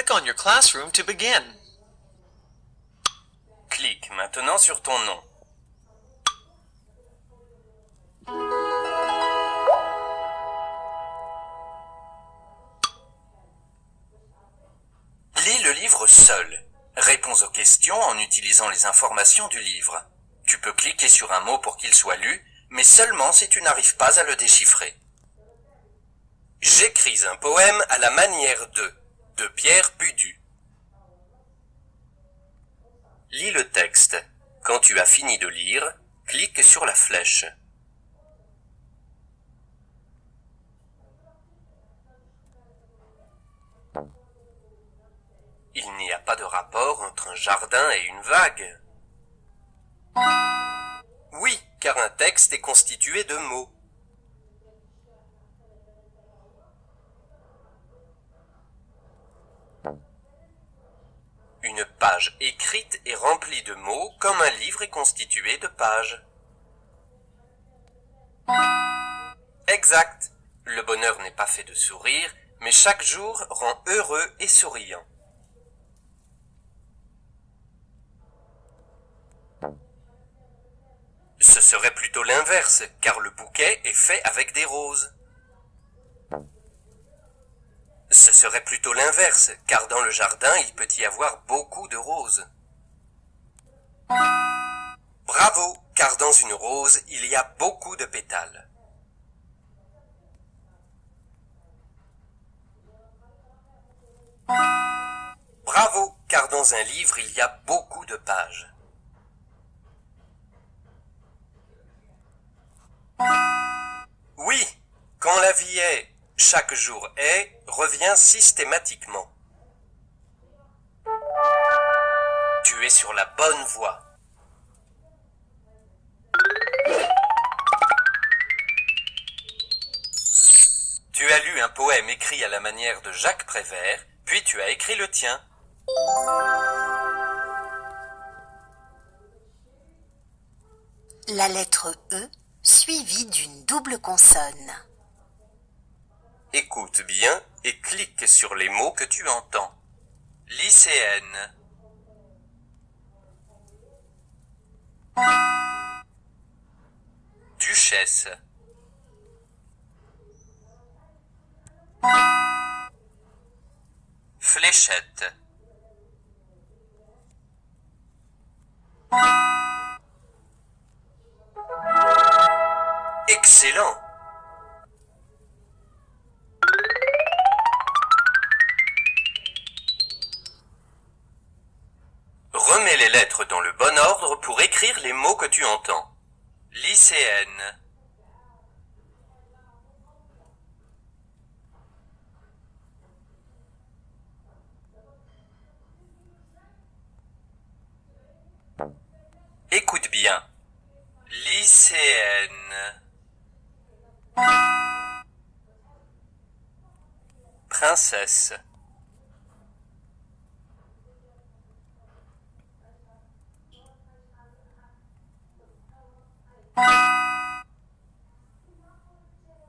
Click on your classroom to begin. Clique maintenant sur ton nom. Lis le livre seul. Réponds aux questions en utilisant les informations du livre. Tu peux cliquer sur un mot pour qu'il soit lu, mais seulement si tu n'arrives pas à le déchiffrer. J'écris un poème à la manière de Pierre Budu. Lis le texte. Quand tu as fini de lire, clique sur la flèche. Il n'y a pas de rapport entre un jardin et une vague. Oui, car un texte est constitué de mots. Une page écrite est remplie de mots comme un livre est constitué de pages. Exact. Le bonheur n'est pas fait de sourire, mais chaque jour rend heureux et souriant. Ce serait plutôt l'inverse, car le bouquet est fait avec des roses. Ce serait plutôt l'inverse, car dans le jardin, il peut y avoir beaucoup de roses. Bravo, car dans une rose, il y a beaucoup de pétales. Bravo, car dans un livre, il y a beaucoup de pages. Oui, quand la vie est, chaque jour est, revient systématiquement. Tu es sur la bonne voie. Tu as lu un poème écrit à la manière de Jacques Prévert, puis tu as écrit le tien. La lettre E suivie d'une double consonne. Écoute bien et clique sur les mots que tu entends. Lycéenne. Duchesse. Fléchette. Excellent! Remets les lettres dans le bon ordre pour écrire les mots que tu entends. Lycéenne. Écoute bien. Lycéenne. Princesse.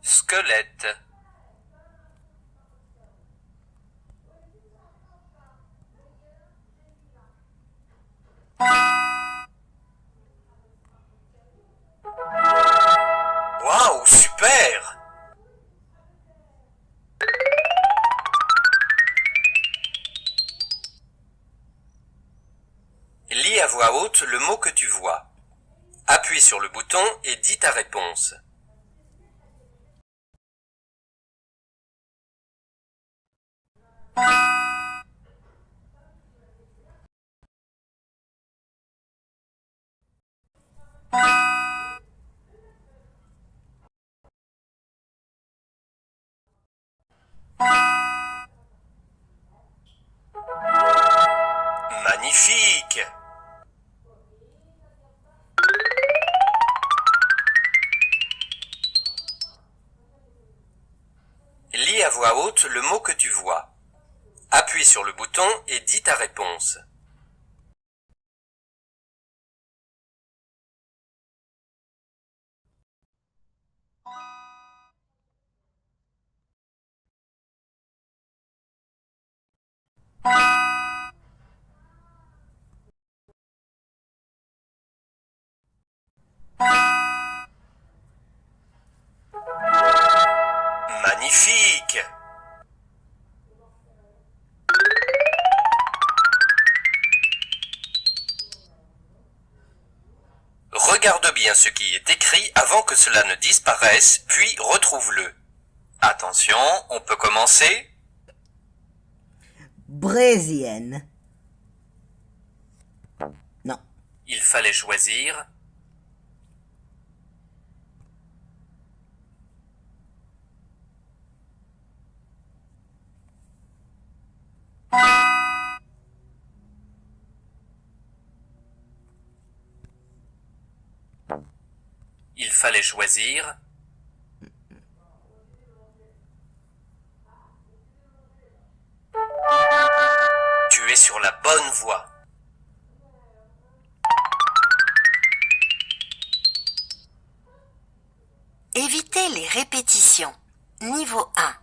Squelette. Waouh, super! Lis à voix haute le mot que tu vois. Appuie sur le bouton et dis ta réponse. Magnifique! Lis à voix haute le mot que tu vois. Appuie sur le bouton et dis ta réponse. Magnifique! Regarde bien ce qui est écrit avant que cela ne disparaisse, puis retrouve-le. Attention, on peut commencer. Brésienne. Non. Il fallait choisir. Il fallait choisir. Tu es sur la bonne voie. Évitez les répétitions. Niveau 1.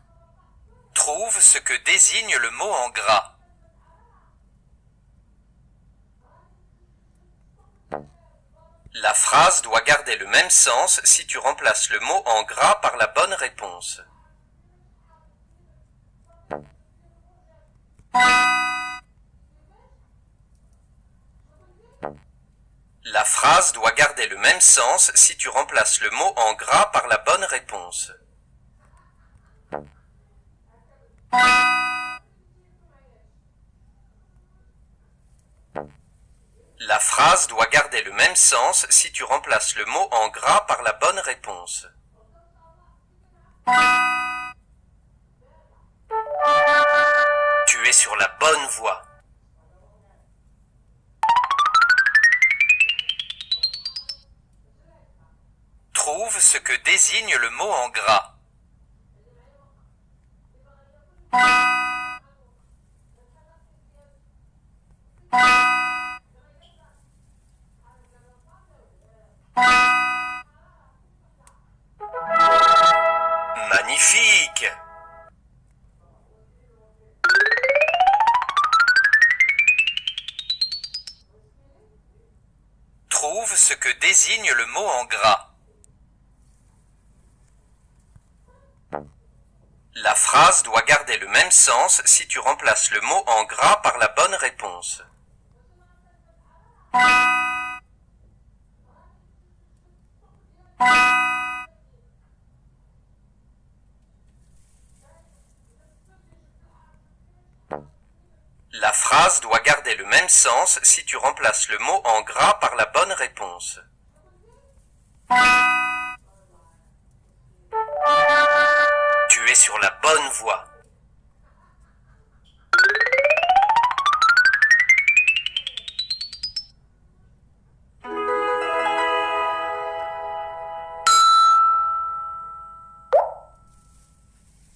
Trouve ce que désigne le mot en gras. La phrase doit garder le même sens si tu remplaces le mot en gras par la bonne réponse. La phrase doit garder le même sens si tu remplaces le mot en gras par la bonne réponse. La phrase doit garder le même sens si tu remplaces le mot en gras par la bonne réponse. Tu es sur la bonne voie. Trouve ce que désigne le mot en gras. Magnifique! Trouve ce que désigne le mot en gras. La phrase doit garder le même sens si tu remplaces le mot en gras par la bonne réponse. La phrase doit garder le même sens si tu remplaces le mot en gras par la bonne réponse. Tu es sur la bonne voie.